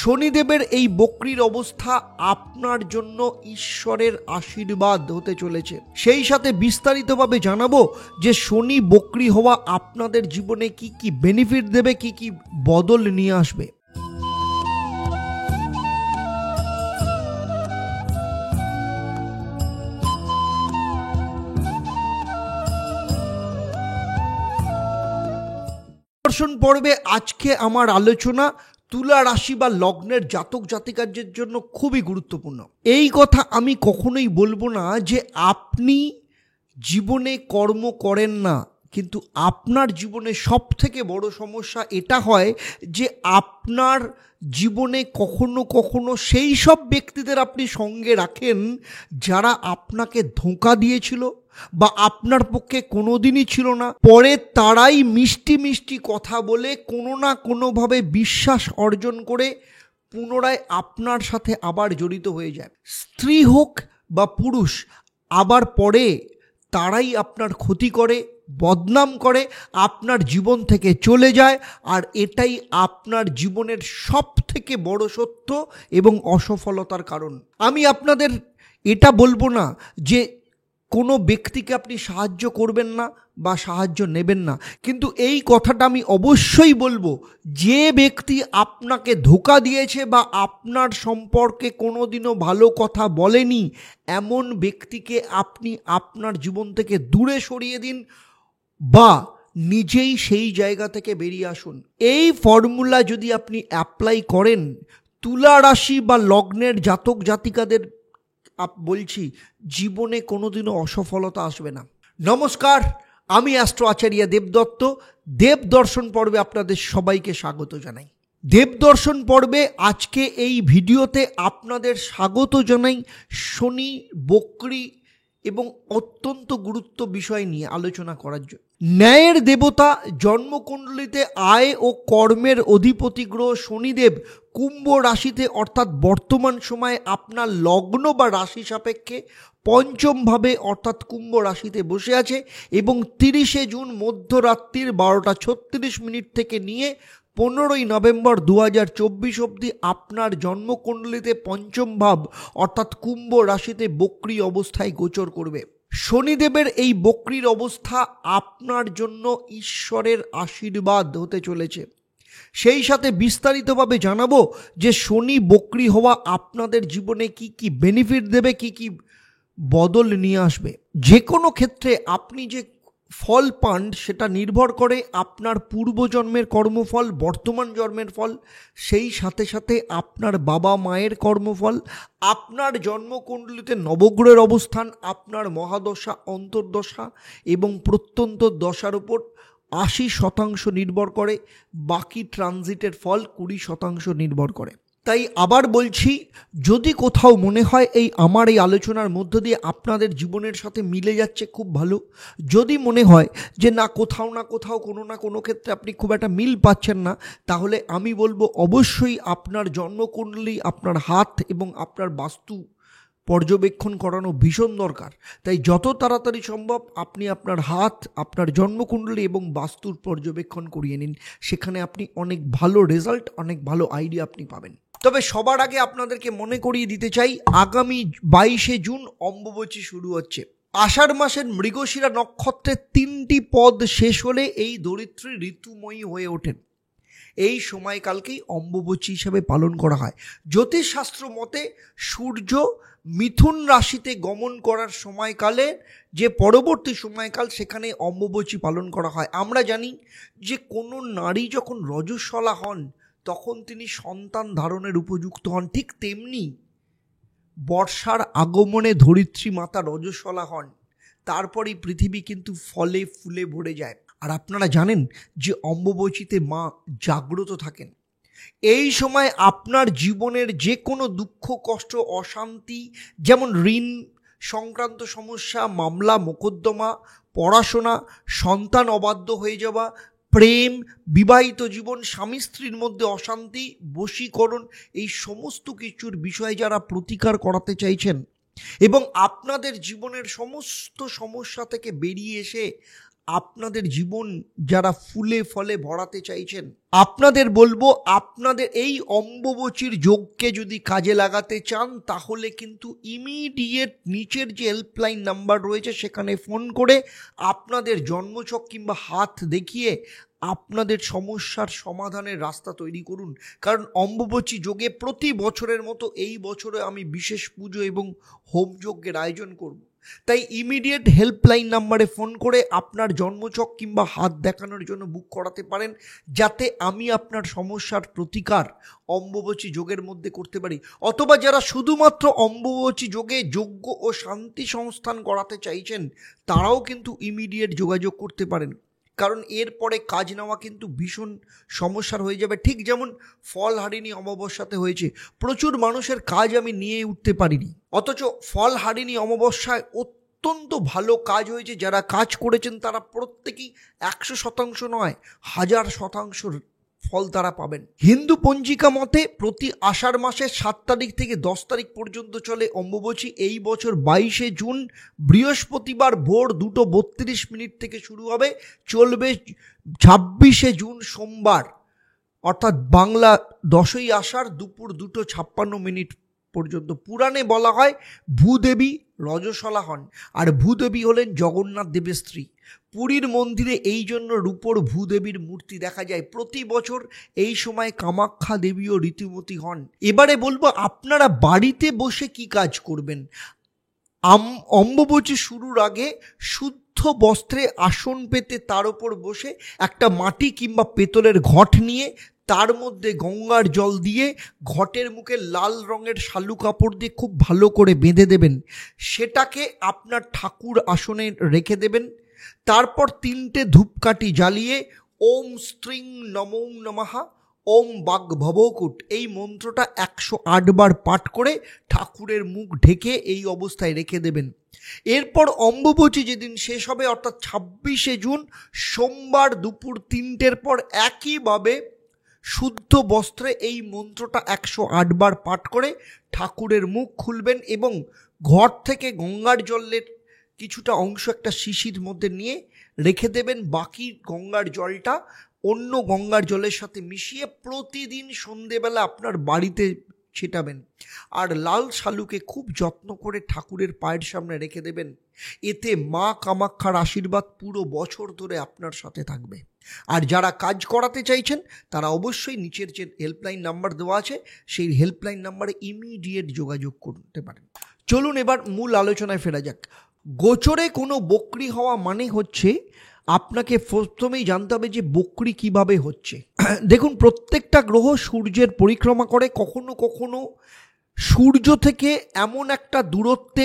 শনিদেবের এই বক্রীর অবস্থা আপনার জন্য ঈশ্বরের আশীর্বাদ হতে চলেছে। সেই সাথে বিস্তারিতভাবে জানাবো যে শনি বক্রী হওয়া আপনাদের জীবনে কি কি বেনিফিট দেবে, কি কি বদল নিয়ে আসবে। দর্শন পর্বে আজকে আমার আলোচনা তুলা রাশি বা লগ্নের জাতক জাতিকাদের জন্য খুবই গুরুত্বপূর্ণ। এই কথা আমি কখনোই বলবো না যে আপনি জীবনে কর্ম করেন না, কিন্তু আপনার জীবনে সব থেকে বড় সমস্যা এটা হয় যে আপনার জীবনে কখনো কখনো সেই সব ব্যক্তিদের আপনি সঙ্গে রাখেন যারা আপনাকে ধোঁকা দিয়েছিল বা আপনার পক্ষে কোনোদিনই ছিল না। পরে তারাই মিষ্টি মিষ্টি কথা বলে কোনো না কোনোভাবে বিশ্বাস অর্জন করে পুনরায় আপনার সাথে আবার জড়িত হয়ে যায়। স্ত্রী হোক বা পুরুষ, আবার পরে তারাই আপনার ক্ষতি করে, বদনাম করে, আপনার জীবন থেকে চলে যায়। আর এটাই আপনার জীবনের সব থেকে বড় সত্য এবং অসফলতার কারণ। আমি আপনাদের এটা বলবো না যে কোনো ব্যক্তিকে আপনি সাহায্য করবেন না বা সাহায্য নেবেন না, কিন্তু এই কথাটা আমি অবশ্যই বলবো, যে ব্যক্তি আপনাকে ধোঁকা দিয়েছে বা আপনার সম্পর্কে কোনোদিনও ভালো কথা বলেনি, এমন ব্যক্তিকে আপনি আপনার জীবন থেকে দূরে সরিয়ে দিন বা নিজেই সেই জায়গা থেকে বেরিয়ে আসুন। এই ফর্মুলা যদি আপনি অ্যাপ্লাই করেন, তুলা রাশি বা লগ্নের জাতক জাতিকাদের বলছি, জীবনে কোনোদিনও অসফলতা আসবে না। নমস্কার, আমি অ্যাস্ট্রো আচার্য দেবদত্ত। দেবদর্শন পর্বে আপনাদের সবাইকে স্বাগত জানাই। দেবদর্শন পর্বে আজকে এই ভিডিওতে আপনাদের স্বাগত জানাই শনি বক্রী এবং অত্যন্ত গুরুত্ব বিষয় নিয়ে আলোচনা করার জন্য। ন্যায়ের দেবতা, জন্মকুণ্ডলিতে আয় ও কর্মের অধিপতি গ্রহ শনিদেব কুম্ভ রাশিতে অর্থাৎ বর্তমান সময়ে আপনার লগ্ন বা রাশি সাপেক্ষে পঞ্চমভাবে অর্থাৎ কুম্ভ রাশিতে বসে আছে এবং 30শে জুন মধ্যরাত্রির 12:36 থেকে নিয়ে 15ই নভেম্বর 2024 অবধি আপনার জন্মকুণ্ডলিতে পঞ্চম ভাব অর্থাৎ কুম্ভ রাশিতে বক্রী অবস্থায় গোচর করবে। শনিদেবের এই বক্রীর অবস্থা আপনার জন্য ঈশ্বরের আশীর্বাদ হতে চলেছে। সেই সাথে বিস্তারিতভাবে জানাবো যে শনি বক্রী হওয়া আপনাদের জীবনে কি কি বেনিফিট দেবে, কি কি বদল নিয়ে আসবে। যে কোনো ক্ষেত্রে আপনি যে ফল পান সেটা নির্ভর করে আপনার পূর্বজন্মের কর্মফল, বর্তমান জন্মের ফল, সেই সাথে সাথে আপনার বাবা মায়ের কর্মফল, আপনার জন্মকুণ্ডলিতে নবগ্রহের অবস্থান, আপনার মহাদশা, অন্তর্দশা এবং প্রত্যন্ত দশার উপর 80% নির্ভর করে। বাকি ট্রানজিটের ফল 20% নির্ভর করে। তাই আবার বলছি, যদি কোথাও মনে হয় আমার এই আলোচনার মধ্য দিয়ে আপনাদের জীবনের সাথে মিলে যাচ্ছে, খুব ভালো। যদি মনে হয় যে না, কোথাও না কোথাও কোনো না কোনো ক্ষেত্রে আপনি খুব একটা মিল পাচ্ছেন না, তাহলে আমি বলবো অবশ্যই আপনার জন্মকুণ্ডলী, আপনার হাত এবং আপনার বাস্তু পর্যবেক্ষণ করানো ভীষণ দরকার। তাই যত তাড়াতাড়ি সম্ভব আপনি আপনার হাত, আপনার জন্মকুণ্ডলী এবং বাস্তুর পর্যবেক্ষণ করিয়ে নিন। সেখানে আপনি অনেক ভালো রেজাল্ট, অনেক ভালো আইডিয়া আপনি পাবেন। তবে সবার আগে আপনাদেরকে মনে করিয়ে দিতে চাই, আগামী 22শে জুন অম্বুবাচী শুরু হচ্ছে। আষাঢ় মাসের মৃগশিরা নক্ষত্রের 3টি পদ শেষ হলে এই ধরিত্রী ঋতুময়ী হয়ে ওঠেন। এই সময়কালকেই অম্বুবাচী হিসাবে পালন করা হয়। জ্যোতিষশাস্ত্র মতে সূর্য মিথুন রাশিতে গমন করার সময়কালে যে পরবর্তী সময়কাল, সেখানে অম্বুবাচী পালন করা হয়। আমরা জানি যে কোনো নারী যখন রজস্বলা হন তখন তিনি সন্তান ধারণের উপযুক্ত হন। ঠিক তেমনি বর্ষার আগমনে ধরিত্রী মাতা রজস্বলা হন, তারপরেই পৃথিবী কিন্তু ফলে ফুলে ভরে যায়। আর আপনারা জানেন যে অম্বুবাচীতে মা জাগ্রত থাকেন। এই সময় আপনার জীবনের যে কোনো দুঃখ, কষ্ট, অশান্তি, যেমন ঋণ সংক্রান্ত সমস্যা, মামলা মোকদ্দমা, পড়াশোনা, সন্তান অবাধ্য হয়ে যাওয়া, প্রেম, বিবাহিত জীবন, স্বামী স্ত্রীর মধ্যে অশান্তি, বশীকরণ, এই সমস্ত কিছুর বিষয়ে যারা প্রতিকার করাতে চাইছেন এবং আপনাদের জীবনের সমস্ত সমস্যা থেকে বেরিয়ে এসে আপনাদের জীবন যারা ফুলে ফলে ভরাতে চাইছেন, আপনাদের বলবো, আপনাদের এই অম্বুবাচীর যোগকে যদি কাজে লাগাতে চান তাহলে কিন্তু ইমিডিয়েট নিচের যে হেল্পলাইন নাম্বার রয়েছে সেখানে ফোন করে আপনাদের জন্মছক কিংবা হাত দেখিয়ে আপনাদের সমস্যার সমাধানের রাস্তা তৈরি করুন। কারণ অম্বুবাচী যোগে প্রতি বছরের মতো এই বছরে আমি বিশেষ পুজো এবং হোম যজ্ঞের আয়োজন করব। তাই ইমিডিয়েট হেল্পলাইন নাম্বারে ফোন করে আপনার জন্মছক কিংবা হাত দেখানোর জন্য বুক করাতে পারেন, যাতে আমি আপনার সমস্যার প্রতিকার অম্বুবাচী যোগের মধ্যে করতে পারি। অথবা যারা শুধুমাত্র অম্বুবাচী যোগে যজ্ঞ ও শান্তি সংস্থান করাতে চাইছেন তারাও কিন্তু ইমিডিয়েট যোগাযোগ করতে পারেন। কারণ এরপরে কাজ নেওয়া কিন্তু ভীষণ সমস্যার হয়ে যাবে। ঠিক যেমন ফলহারিণী অমাবস্যাতে হয়েছে, প্রচুর মানুষের কাজ আমি নিয়ে উঠতে পারিনি, অথচ ফলহারিণী অমাবস্যায় অত্যন্ত ভালো কাজ হয়েছে। যারা কাজ করেছেন তারা প্রত্যেকেই 100% নয় 1000% ফল তারা পাবেন। হিন্দু পঞ্জিকা মতে প্রতি আষাঢ় মাসের 7 তারিখ থেকে 10 তারিখ পর্যন্ত চলে অম্বুবাচী। এই বছর 22শে জুন বৃহস্পতিবার ভোর 2:32 থেকে শুরু হবে, চলবে 26শে জুন সোমবার অর্থাৎ বাংলা 10ই আষাঢ় দুপুর 2:56 পর্যন্ত। পুরাণে বলা হয় ভূদেবী রজস্বলা হন, আর ভূদেবী হলেন জগন্নাথ দেবের স্ত্রী। পুরীর মন্দিরে এই জন্য রূপোর ভূদেবীর মূর্তি দেখা যায়। প্রতি বছর এই সময় কামাখ্যা দেবীও রীতিমতী হন। এবারে বলবো আপনারা বাড়িতে বসে কি কাজ করবেন। অম্বুবাচী শুরুর আগে শুদ্ধ বস্ত্রে আসন পেতে তার উপর বসে একটা মাটি কিংবা পেতলের ঘট নিয়ে তার মধ্যে গঙ্গার জল দিয়ে ঘটের মুখে লাল রঙের শালু কাপড় দিয়ে খুব ভালো করে বেঁধে দেবেন। সেটাকে আপনার ঠাকুর আসনে রেখে দেবেন। তারপর 3টে ধূপকাঠি জ্বালিয়ে ওম স্ত্রিং নমো নমঃ ওম বাগ্ভবকুট এই মন্ত্রটা 108 বার পাঠ করে ঠাকুরের মুখ ঢেকে এই অবস্থায় রেখে দেবেন। এরপর অম্বুবাচী যেদিন শেষ হবে অর্থাৎ 26শে জুন সোমবার দুপুর 3টের পর একইভাবে শুদ্ধ বস্ত্রে এই মন্ত্রটা 108 বার পাঠ করে ঠাকুরের মুখ খুলবেন এবং ঘর থেকে গঙ্গার জলের কিছুটা অংশ একটা শিশির মধ্যে নিয়ে রেখে দেবেন। বাকি গঙ্গার জলটা অন্য গঙ্গার জলের সাথে মিশিয়ে প্রতিদিন সন্ধেবেলা আপনার বাড়িতে ছিটাবেন। আর লাল শালুকে খুব যত্ন করে ঠাকুরের পায়ের সামনে রেখে দেবেন। এতে মা কামাখ্যার আশীর্বাদ পুরো বছর ধরে আপনার সাথে থাকবে। আর যারা কাজ করাতে চাইছেন তারা অবশ্যই নিচের যে হেল্পলাইন নাম্বার দেওয়া আছে সেই হেল্পলাইন নাম্বারে ইমিডিয়েট যোগাযোগ করতে পারেন। চলুন এবার মূল আলোচনায় ফেরা যাক। গোচরে কোনো বকরি হওয়া মানে হচ্ছে আপনাকে প্রথমেই জানতে হবে যে বকরি কিভাবে হচ্ছে। দেখুন, প্রত্যেকটা গ্রহ সূর্যের পরিক্রমা করে। কখনো কখনো সূর্য থেকে এমন একটা দূরত্বে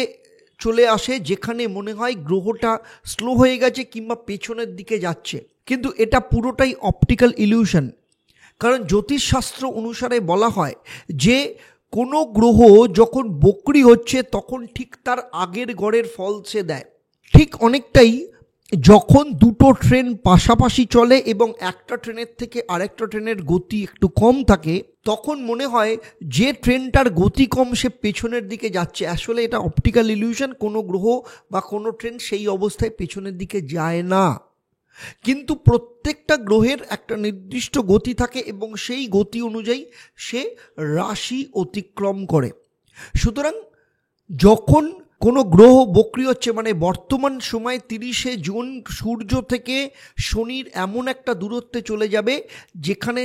চলে আসে যেখানে মনে হয় গ্রহটা স্লো হয়ে গেছে কিংবা পেছনের দিকে যাচ্ছে, কিন্তু এটা পুরোটাই অপটিক্যাল ইলিউশন। কারণ জ্যোতিষশাস্ত্র অনুসারে বলা হয় যে কোনো গ্রহ যখন বকরি হচ্ছে তখন ঠিক তার আগের গড়ের ফল সে দেয়। ঠিক অনেকটাই যখন দুটো ট্রেন পাশাপাশি চলে এবং একটা ট্রেনের থেকে আরেকটা ট্রেনের গতি একটু কম থাকে, তখন মনে হয় যে ট্রেনটার গতি কম সে পেছনের দিকে যাচ্ছে। আসলে এটা অপটিক্যাল ইলিউশন। কোনো গ্রহ বা কোনো ট্রেন সেই অবস্থায় পেছনের দিকে যায় না, কিন্তু প্রত্যেকটা গ্রহের একটা নির্দিষ্ট গতি থাকে এবং সেই গতি অনুযায়ী সে রাশি অতিক্রম করে। সুতরাং যখন কোনো গ্রহ বকরি হচ্ছে মানে বর্তমান সময় 30শে জুন সূর্য থেকে শনির এমন একটা দূরত্বে চলে যাবে যেখানে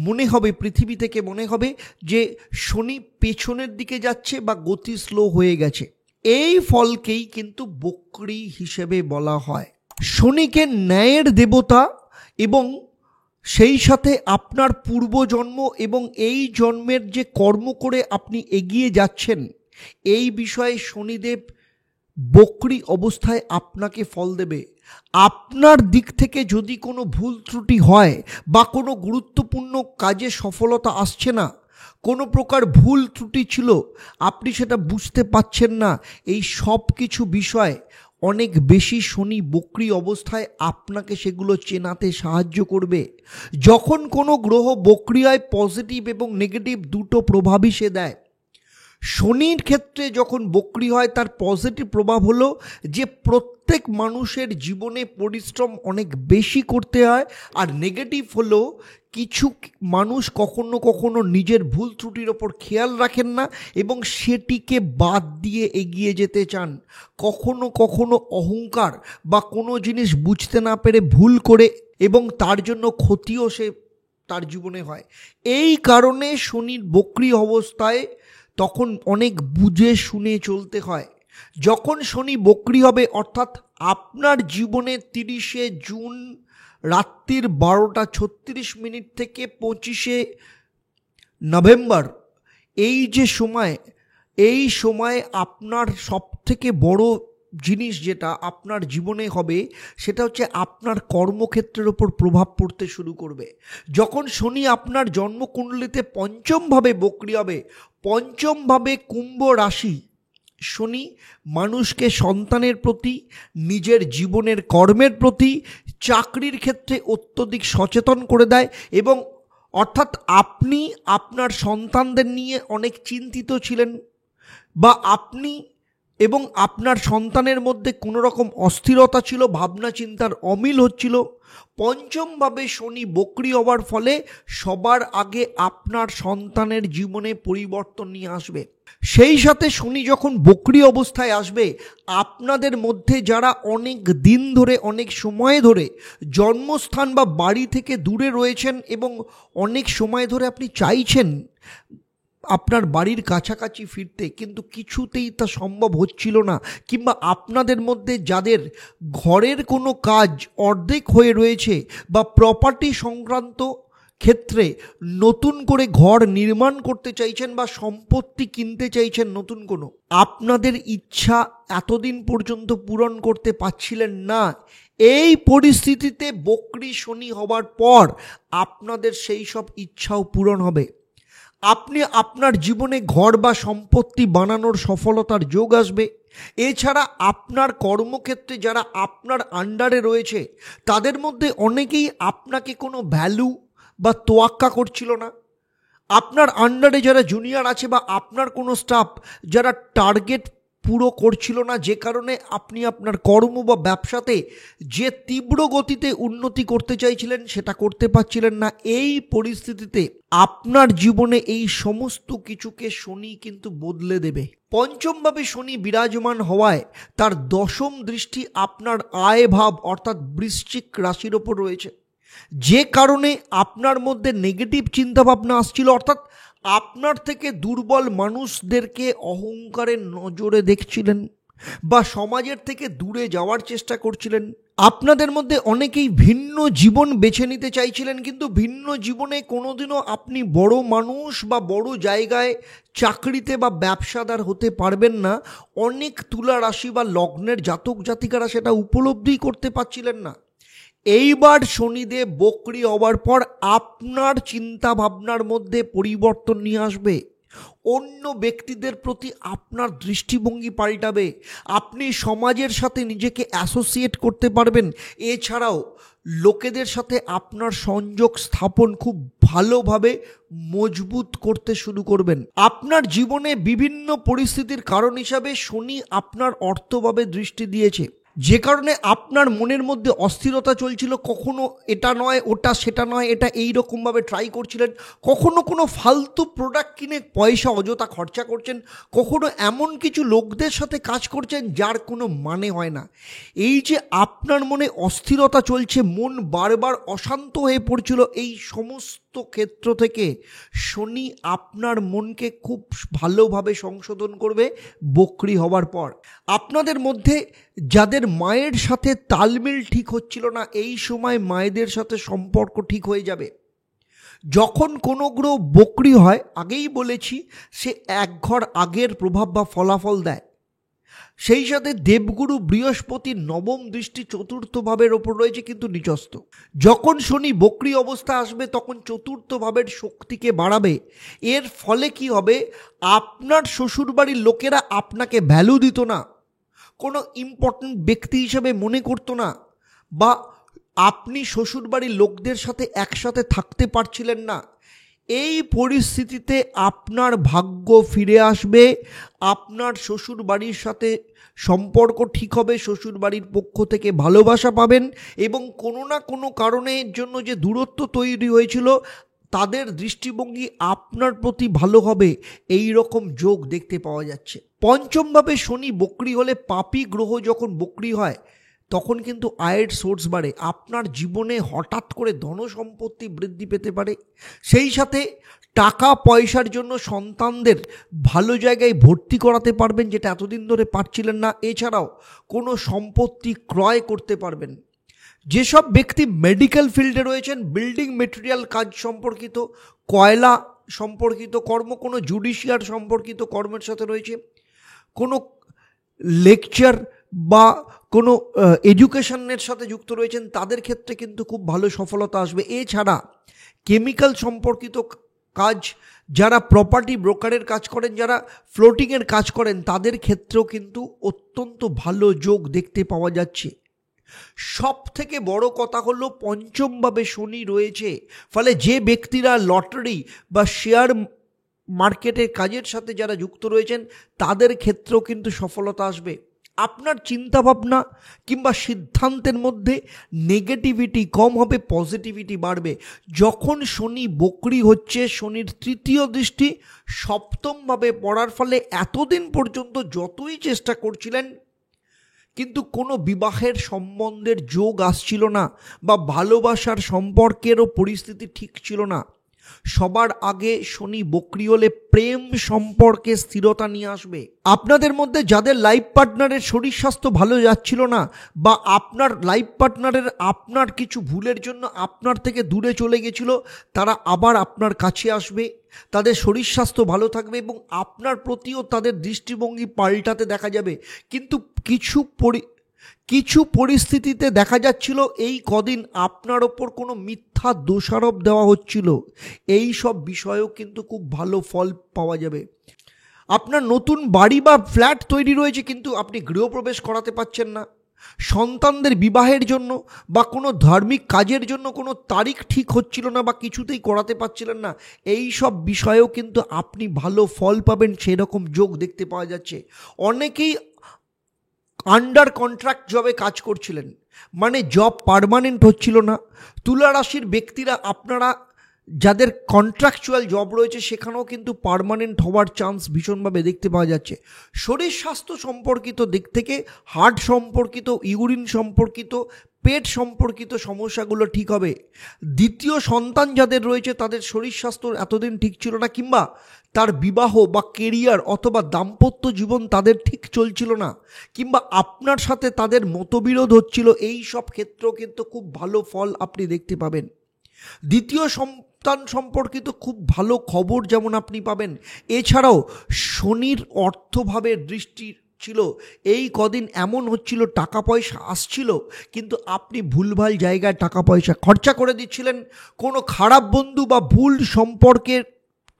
মনে হবে, পৃথিবী থেকে মনে হবে যে শনি পেছনের দিকে যাচ্ছে বা গতি স্লো হয়ে গেছে। এই ফলকেই কিন্তু বকরি হিসেবে বলা হয়। শনিকে ন্যায়ের দেবতা এবং সেই সাথে আপনার পূর্বজন্ম এবং এই জন্মের যে কর্ম করে আপনি এগিয়ে যাচ্ছেন এই বিষয়ে শনিদেব বকরি অবস্থায় আপনাকে ফল দেবে। আপনার দিক থেকে যদি কোনো ভুল ত্রুটি হয় বা কোনো গুরুত্বপূর্ণ কাজে সফলতা আসছে না, কোনো প্রকার ভুল ত্রুটি ছিল, আপনি সেটা বুঝতে পারছেন না, এই সব কিছু বিষয় অনেক বেশি শনি বকরি অবস্থায় আপনাকে সেগুলো চেনাতে সাহায্য করবে। যখন কোনো গ্রহ বকরি হয় পজিটিভ এবং নেগেটিভ দুটো প্রভাবই সে দেয়। শনির ক্ষেত্রে যখন বক্রি হয় তার পজিটিভ প্রভাব হলো যে প্রত্যেক মানুষের জীবনে পরিশ্রম অনেক বেশি করতে হয়, আর নেগেটিভ হলো কিছু মানুষ কখনো কখনো নিজের ভুল ত্রুটির ওপর খেয়াল রাখেন না এবং সেটিকে বাদ দিয়ে এগিয়ে যেতে চান। কখনো কখনো অহংকার বা কোনো জিনিস বুঝতে না পেরে ভুল করে এবং তার জন্য ক্ষতিও সে তার জীবনে হয়। এই কারণে শনির বক্রি অবস্থায় তখন অনেক বুঝে শুনে চলতে হয়। যখন শনি বক্রি হবে অর্থাৎ আপনার জীবনে 30শে জুন রাত্রির 12:36 থেকে 25শে নভেম্বর এই সময় আপনার সবথেকে বড় জিনিস যেটা আপনার জীবনে হবে সেটা হচ্ছে আপনার কর্মক্ষেত্রের ওপর প্রভাব পড়তে শুরু করবে। যখন শনি আপনার জন্মকুণ্ডলিতে পঞ্চমভাবে বক্রি হবে, পঞ্চমভাবে কুম্ভ রাশি, শনি মানুষকে সন্তানের প্রতি, নিজের জীবনের কর্মের প্রতি, চাকরির ক্ষেত্রে অত্যধিক সচেতন করে দেয় এবং অর্থাৎ আপনি আপনার সন্তানদের নিয়ে অনেক চিন্তিত ছিলেন বা আপনি এবং আপনার সন্তানের মধ্যে কোনো রকম অস্থিরতা ছিল, ভাবনা চিন্তার অমিল হচ্ছিল। পঞ্চমভাবে শনি বক্রি হওয়ার ফলে সবার আগে আপনার সন্তানের জীবনে পরিবর্তন নিয়ে আসবে। সেই সাথে শনি যখন বক্রি অবস্থায় আসবে, আপনাদের মধ্যে যারা অনেক দিন ধরে, অনেক সময় ধরে জন্মস্থান বা বাড়ি থেকে দূরে রয়েছেন এবং অনেক সময় ধরে আপনি চাইছেন আপনার বাড়ির কাছাকাছি ফিরতে, কিন্তু কিছুতেই তা সম্ভব হচ্ছিল না, কিংবা আপনাদের মধ্যে যাদের ঘরের কোনো কাজ অর্ধেক হয়ে রয়েছে বা প্রপার্টি সংক্রান্ত ক্ষেত্রে নতুন করে ঘর নির্মাণ করতে চাইছেন বা সম্পত্তি কিনতে চাইছেন নতুন কোনো, আপনাদের ইচ্ছা এতদিন পর্যন্ত পূরণ করতে পারছিলেন না, এই পরিস্থিতিতে বক্রি শনি হবার পর আপনাদের সেই সব ইচ্ছাও পূরণ হবে। আপনি আপনার জীবনে ঘর বা সম্পত্তি বানানোর সফলতার যোগ আসবে। এছাড়া আপনার কর্মক্ষেত্রে যারা আপনার আন্ডারে রয়েছে তাদের মধ্যে অনেকেই আপনাকে কোনো ভ্যালু বা তোয়াক্কা করছিল না। আপনার আন্ডারে যারা জুনিয়র আছে বা আপনার কোনো স্টাফ যারা টার্গেট পুরো করছিল না, যে কারণে আপনি আপনার কর্ম বা ব্যবসাতে যে তীব্র গতিতে উন্নতি করতে চাইছিলেন সেটা করতে পারছিলেন না। এই পরিস্থিতিতে আপনার জীবনে এই সমস্ত কিছুকে শনি কিন্তু বদলে দেবে। পঞ্চমভাবে শনি বিরাজমান হওয়ায় তার দশম দৃষ্টি আপনার আয় ভাব অর্থাৎ বৃশ্চিক রাশির ওপর রয়েছে, যে কারণে আপনার মধ্যে নেগেটিভ চিন্তাভাবনা আসছিল, অর্থাৎ আপনার থেকে দুর্বল মানুষদেরকে অহংকারের নজরে দেখছিলেন বা সমাজের থেকে দূরে যাওয়ার চেষ্টা করছিলেন। আপনাদের মধ্যে অনেকেই ভিন্ন জীবন বেছে নিতে চাইছিলেন, কিন্তু ভিন্ন জীবনে কোনোদিনও আপনি বড় মানুষ বা বড় জায়গায় চাকরিতে বা ব্যবসাদার হতে পারবেন না। অনেক তুলা রাশি বা লগ্নের জাতক জাতিকারা সেটা উপলব্ধি করতে পারছিলেন না। এইবার শনিদেব বক্রি হওয়ার পর আপনার চিন্তা ভাবনার মধ্যে পরিবর্তন নিয়ে আসবে। অন্য ব্যক্তিদের প্রতি আপনার দৃষ্টিভঙ্গি পাল্টাবে। আপনি সমাজের সাথে নিজেকে অ্যাসোসিয়েট করতে পারবেন। এছাড়াও লোকেদের সাথে আপনার সংযোগ স্থাপন খুব ভালোভাবে মজবুত করতে শুরু করবেন। আপনার জীবনে বিভিন্ন পরিস্থিতির কারণ হিসাবে শনি আপনার অর্থভাবে দৃষ্টি দিয়েছে, যে কারণে আপনার মনের মধ্যে অস্থিরতা চলছিল। কখনো এটা নয় ওটা, সেটা নয় এটা, এই রকমভাবে ট্রাই করছিলেন। কখনো কোনো ফালতু প্রোডাক্ট কিনে পয়সা অযথা খরচা করছেন, কখনো এমন কিছু লোকদের সাথে কাজ করছেন যার কোনো মানে হয় না। এই যে আপনার মনে অস্থিরতা চলছে, মন বারবার অশান্ত হয়ে পড়ছিল, এই সমস্ত ক্ষেত্র থেকে শনি আপনার মনকে খুব ভালোভাবে সংশোধন করবে বক্রি হওয়ার পর। আপনাদের মধ্যে যাদের মায়ের সাথে তালমেল ঠিক হচ্ছিল না, এই সময় মায়েদের সাথে সম্পর্ক ঠিক হয়ে যাবে। যখন কোনো গ্রহ বক্রি হয়, আগেই বলেছি, সে এক ঘর আগের প্রভাব বা ফলাফল দেয়। সেই সাথে দেবগুরু বৃহস্পতির নবম দৃষ্টি চতুর্থ ভাবের ওপর রয়েছে, কিন্তু নিচস্থ। যখন শনি বক্রি অবস্থা আসবে তখন চতুর্থ ভাবের শক্তিকে বাড়াবে। এর ফলে কি হবে, আপনার শ্বশুরবাড়ির লোকেরা আপনাকে ভ্যালু দিত না, কোনো ইম্পর্টেন্ট ব্যক্তি হিসেবে মনে করতো না, বা আপনি শ্বশুরবাড়ির লোকদের সাথে একসাথে থাকতে পারছিলেন না। এই পরিস্থিতিতে আপনার ভাগ্য ফিরে আসবে, আপনার শ্বশুর বাড়ির সাথে সম্পর্ক ঠিক হবে, শ্বশুর বাড়ির পক্ষ থেকে ভালোবাসা পাবেন এবং কোনো না কোনো কারণের জন্য যে দূরত্ব তৈরি হয়েছিল তাদের দৃষ্টিভঙ্গি আপনার প্রতি ভালো হবে, এই রকম যোগ দেখতে পাওয়া যাচ্ছে। পঞ্চমভাবে শনি বক্রী হলে, পাপী গ্রহ যখন বক্রী হয় তখন কিন্তু আয়ের সোর্স বাড়ে, আপনার জীবনে হঠাৎ করে ধন সম্পত্তি বৃদ্ধি পেতে পারে, সেই সাথে টাকা পয়সার জন্য সন্তানদের ভালো জায়গায় ভর্তি করাতে পারবেন যেটা এতদিন ধরে পারছিলেন না, এছাড়াও কোনো সম্পত্তি ক্রয় করতে পারবেন। যেসব ব্যক্তি মেডিকেল ফিল্ডে রয়েছেন, বিল্ডিং মেটেরিয়াল কাজ সম্পর্কিত, কয়লা সম্পর্কিত কর্ম, কোনো জুডিশিয়ার সম্পর্কিত কর্মের সাথে রয়েছে, কোনো লেকচার বা কোনো এডুকেশনের সাথে যুক্ত রয়েছেন, তাদের ক্ষেত্রে কিন্তু খুব ভালো সফলতা আসবে। এছাড়া কেমিক্যাল সম্পর্কিত কাজ, যারা প্রপার্টি ব্রোকারের কাজ করেন, যারা ফ্লোটিংয়ের কাজ করেন, তাদের ক্ষেত্রেও কিন্তু অত্যন্ত ভালো যোগ দেখতে পাওয়া যাচ্ছে। সব থেকে বড় কথা হলো পঞ্চমভাবে শনি রয়েছে, ফলে যে ব্যক্তিরা লটারি বা শেয়ার মার্কেটের কাজের সাথে যারা যুক্ত রয়েছেন তাদের ক্ষেত্রেও কিন্তু সফলতা আসবে। আপনার চিন্তাভাবনা কিংবা সিদ্ধান্তের মধ্যে নেগেটিভিটি কম হবে, পজিটিভিটি বাড়বে। যখন শনি বক্রী হচ্ছে, শনির তৃতীয় দৃষ্টি সপ্তমভাবে পড়ার ফলে এতদিন পর্যন্ত যতই চেষ্টা করছিলেন কিন্তু কোনো বিবাহের সম্বন্ধের যোগ আসছিল না বা ভালোবাসার সম্পর্কেরও পরিস্থিতি ঠিক ছিল না, সবার আগে শনি বক্রী হলে প্রেম সম্পর্কে স্থিরতা নিয়ে আসবে। আপনাদের মধ্যে যাদের লাইফ পার্টনারের শরীর স্বাস্থ্য ভালো যাচ্ছিল না বা আপনার লাইফ পার্টনারের আপনার কিছু ভুলের জন্য আপনার থেকে দূরে চলে গেছিল, তারা আবার আপনার কাছে আসবে, তাদের শরীর স্বাস্থ্য ভালো থাকবে এবং আপনার প্রতিও তাদের দৃষ্টিভঙ্গি পাল্টাতে দেখা যাবে। কিন্তু কিছু পরিস্থিতিতে দেখা যাচ্ছিল এই কদিন আপনার ওপর কোনো মিথ্যা দোষারোপ দেওয়া হচ্ছিল, এই সব বিষয়েও কিন্তু খুব ভালো ফল পাওয়া যাবে। আপনার নতুন বাড়ি বা ফ্ল্যাট তৈরি রয়েছে কিন্তু আপনি গৃহপ্রবেশ করাতে পারছেন না, সন্তানদের বিবাহের জন্য বা কোনো ধার্মিক কাজের জন্য কোনো তারিখ ঠিক হচ্ছিল না বা কিছুতেই করাতে পারছিলেন না, এই সব বিষয়েও কিন্তু আপনি ভালো ফল পাবেন, সেরকম যোগ দেখতে পাওয়া যাচ্ছে। অনেকেই আন্ডার কন্ট্রাক্ট জবে কাজ করছিলেন, মানে জব পার্মানেন্ট হচ্ছিল না। তুলা রাশির ব্যক্তিরা, আপনারা যাদের কন্ট্রাকচুয়াল জব রয়েছে সেখানেও কিন্তু পার্মানেন্ট হওয়ার চান্স ভীষণভাবে দেখতে পাওয়া যাচ্ছে। শরীর স্বাস্থ্য সম্পর্কিত দিক থেকে হার্ট সম্পর্কিত, ইউরিন সম্পর্কিত, পেট সম্পর্কিত সমস্যাগুলো ঠিক হবে। দ্বিতীয় সন্তান যাদের রয়েছে তাদের শরীর স্বাস্থ্য এতদিন ঠিক ছিল না, কিংবা তার বিবাহ বা কেরিয়ার অথবা দাম্পত্য জীবন তাদের ঠিক চলছিল না, কিংবা আপনার সাথে তাদের মতবিরোধ হচ্ছিল, এই সব ক্ষেত্রেও কিন্তু খুব ভালো ফল আপনি দেখতে পাবেন। দ্বিতীয় সন্তান সম্পর্কিত খুব ভালো খবর যেমন আপনি পাবেন। এছাড়াও শনির অর্থভাবের দৃষ্টি ছিল, এই কদিন এমন হচ্ছিল টাকা পয়সা আসছিল কিন্তু আপনি ভুলভাল জায়গায় টাকা পয়সা খরচা করে দিচ্ছিলেন, কোনো খারাপ বন্ধু বা ভুল সম্পর্কের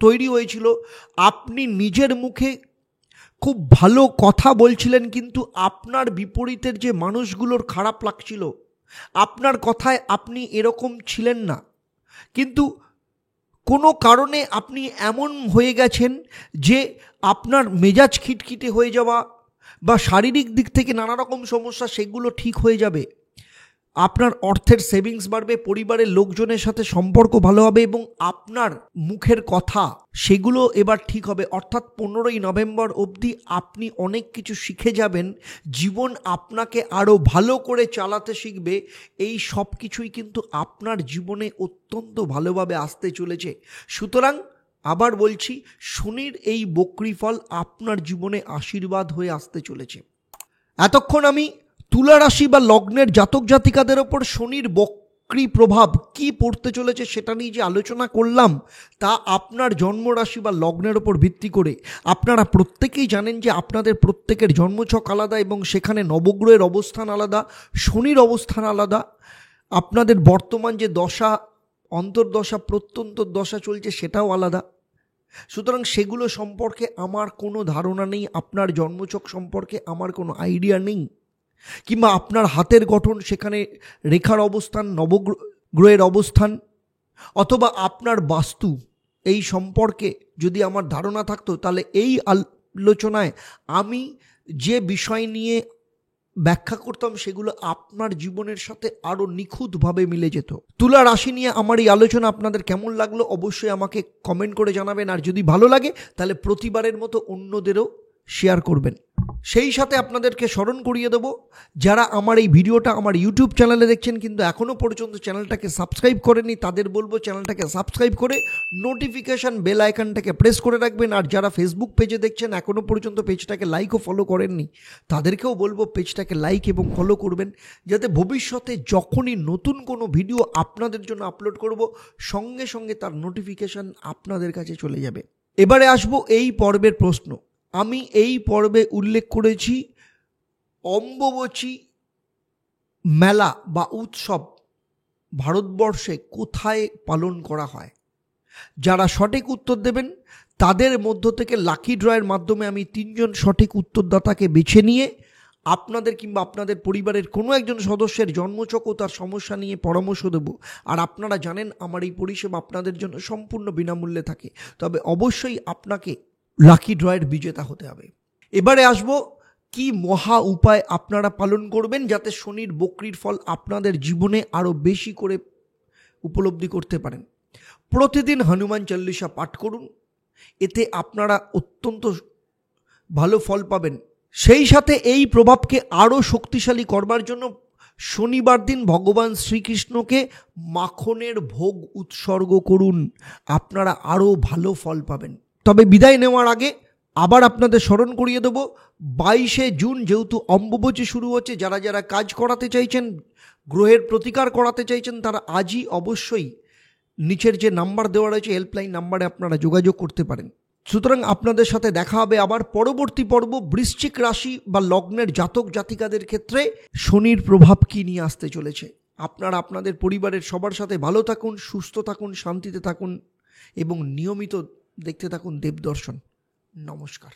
তৈরি হয়েছিল, আপনি নিজের মুখে খুব ভালো কথা বলছিলেন কিন্তু আপনার বিপরীতের যে মানুষগুলোর খারাপ লাগছিল, আপনার কথায় আপনি এরকম ছিলেন না, কিন্তু কোনো কারণে আপনি এমন হয়ে গেছেন যে আপনার মেজাজ খিটখিটে হয়ে যাওয়া বা শারীরিক দিক থেকে নানা রকম সমস্যা, সেগুলো ঠিক হয়ে যাবে। আপনার অর্থের সেভিংস বাড়বে, পরিবারের লোকজনের সাথে সম্পর্ক ভালো হবে এবং আপনার মুখের কথা সেগুলো এবার ঠিক হবে। অর্থাৎ 15ই নভেম্বর অবধি আপনি অনেক কিছু শিখে যাবেন, জীবন আপনাকে আরও ভালো করে চালাতে শিখবে, এই সব কিছুই কিন্তু আপনার জীবনে অত্যন্ত ভালোভাবে আসতে চলেছে। সুতরাং আবার বলছি, শনির এই বক্রী ফল আপনার জীবনে আশীর্বাদ হয়ে আসতে চলেছে। এতক্ষণ আমি তুলা রাশি বা লগ্নের জাতক জাতিকাদের ওপর শনির বক্রী প্রভাব কি পড়তে চলেছে সেটা নিয়ে যে আলোচনা করলাম, তা আপনার জন্মরাশি বা লগ্নের ওপর ভিত্তি করে। আপনারা প্রত্যেকেই জানেন যে আপনাদের প্রত্যেকের জন্মছক আলাদা এবং সেখানে নবগ্রহের অবস্থান আলাদা, শনির অবস্থান আলাদা, আপনাদের বর্তমান যে দশা, অন্তর্দশা, প্রত্যন্তর দশা চলছে সেটাও আলাদা। সুতরাং সেগুলো সম্পর্কে আমার কোনো ধারণা নেই, আপনার জন্মছক সম্পর্কে আমার কোনো আইডিয়া নেই, কিংবা আপনার হাতের গঠন, সেখানে রেখার অবস্থান, নবগ্রহের অবস্থান, অথবা আপনার বাস্তু, এই সম্পর্কে যদি আমার ধারণা থাকতো, তাহলে এই আলোচনায় আমি যে বিষয় নিয়ে ব্যাখ্যা করতাম সেগুলো আপনার জীবনের সাথে আরও নিখুঁতভাবে মিলে যেত। তুলা রাশি নিয়ে আমার এই আলোচনা আপনাদের কেমন লাগলো অবশ্যই আমাকে কমেন্ট করে জানাবেন, আর যদি ভালো লাগে তাহলে প্রতিবারের মতো অন্যদেরও শেয়ার করবেন। সেই সাথে আপনাদেরকে স্মরণ করিয়ে দেবো, যারা আমার এই ভিডিওটা আমার ইউটিউব চ্যানেলে দেখছেন কিন্তু এখনও পর্যন্ত চ্যানেলটাকে সাবস্ক্রাইব করেনি, তাদের বলবো চ্যানেলটাকে সাবস্ক্রাইব করে নোটিফিকেশান বেল আইকনটাকে প্রেস করে রাখবেন। আর যারা ফেসবুক পেজে দেখছেন এখনও পর্যন্ত পেজটাকে লাইক ও ফলো করেননি, তাদেরকেও বলবো পেজটাকে লাইক এবং ফলো করবেন, যাতে ভবিষ্যতে যখনই নতুন কোনো ভিডিও আপনাদের জন্য আপলোড করব সঙ্গে সঙ্গে তার নোটিফিকেশান আপনাদের কাছে চলে যাবে। এবারে আসবো এই পর্বের প্রশ্ন। আমি এই পর্বে উল্লেখ করেছি অম্বুবাচী মেলা বা উৎসব ভারতবর্ষে কোথায় পালন করা হয়। যারা সঠিক উত্তর দেবেন তাদের মধ্য থেকে লাকি ড্রয়ের মাধ্যমে আমি 3 জন সঠিক উত্তরদাতাকে বেছে নিয়ে আপনাদের কিংবা আপনাদের পরিবারের কোনো একজন সদস্যের জন্মছক ও তার সমস্যা নিয়ে পরামর্শ দেব। আর আপনারা জানেন আমার এই পরিষেবা আপনাদের জন্য সম্পূর্ণ বিনামূল্যে থাকে, তবে অবশ্যই আপনাকে লাকি ড্রয়ের বিজেতা হতে হবে। এবারে আসবো কি মহা উপায় আপনারা পালন করবেন যাতে শনির বক্রির ফল আপনাদের জীবনে আরও বেশি করে উপলব্ধি করতে পারেন। প্রতিদিন হনুমান চল্লিশা পাঠ করুন, এতে আপনারা অত্যন্ত ভালো ফল পাবেন। সেই সাথে এই প্রভাবকে আরও শক্তিশালী করবার জন্য শনিবার দিন ভগবান শ্রীকৃষ্ণকে মাখনের ভোগ উৎসর্গ করুন, আপনারা আরও ভালো ফল পাবেন। তবে বিদায় নেওয়ার আগে আবার আপনাদের স্মরণ করিয়ে দেব, 22শে জুন যেহেতু অম্বুবাচী শুরু হচ্ছে, যারা যারা কাজ করাতে চাইছেন, গ্রহের প্রতিকার করাতে চাইছেন, তারা আজই অবশ্যই নিচের যে নাম্বার দেওয়া রয়েছে হেল্পলাইন নাম্বারে আপনারা যোগাযোগ করতে পারেন। সুতরাং আপনাদের সাথে দেখা হবে আবার পরবর্তী পর্ব। বৃশ্চিক রাশি বা লগ্নের জাতক জাতিকাদের ক্ষেত্রে শনির প্রভাব কী নিয়ে আসতে চলেছে। আপনারা আপনাদের পরিবারের সবার সাথে ভালো থাকুন, সুস্থ থাকুন, শান্তিতে থাকুন এবং নিয়মিত দেখতে থাকুন দেবদর্শন। নমস্কার।